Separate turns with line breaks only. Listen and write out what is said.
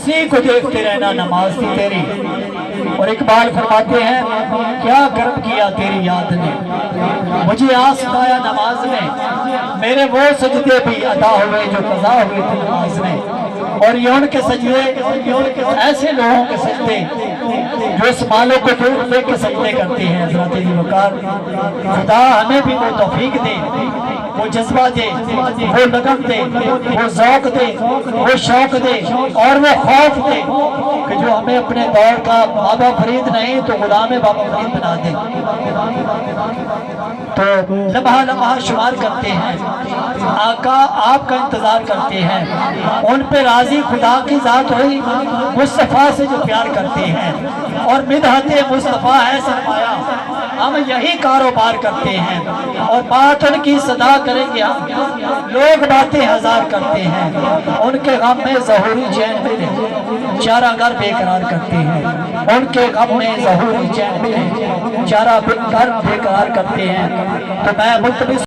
اسی کو دیکھتے رہنا نماز تھی تیری۔ اور اقبال فرماتے ہیں کیا کرم کیا تیری یاد نے، مجھے آس اٹھایا نماز میں، میرے وہ سجدے بھی ادا ہوئے جو قضا ہوئے تھے نماز میں۔ اور یہ ان کے سجدے ایسے لوگوں کے سجدے جو اس مالوں کو دیکھ کے سجدے کرتے ہیں۔ حضرات علی وقار خدا ہمیں بھی وہ توفیق دے، وہ جذبہ دے، وہ لگن دے، وہ ذوق دے، وہ شوق دے اور وہ خوف دے کہ جو ہمیں اپنے دور کا بابا فرید نہیں تو غلام بابا فرید بنا دے۔ تو لمحہ لمحہ شمار کرتے ہیں، آقا آپ کا انتظار کرتے ہیں، ان پہ راضی خدا کی ذات ہوئی، مصطفیٰ سے جو پیار کرتے ہیں اور مدحت مصطفیٰ ہے سرمایہ، ہم یہی کاروبار کرتے ہیں اور بات ان کی صدا کریں گے ہم، لوگ باتیں ہزار کرتے ہیں، ان کے غم میں ظہوری چین ملے چارہ گر بے قرار کرتے ہیں، ان کے غم میں ظہوری چین ملے چارہ گر بے قرار کرتے ہیں۔ تو میں ملتمس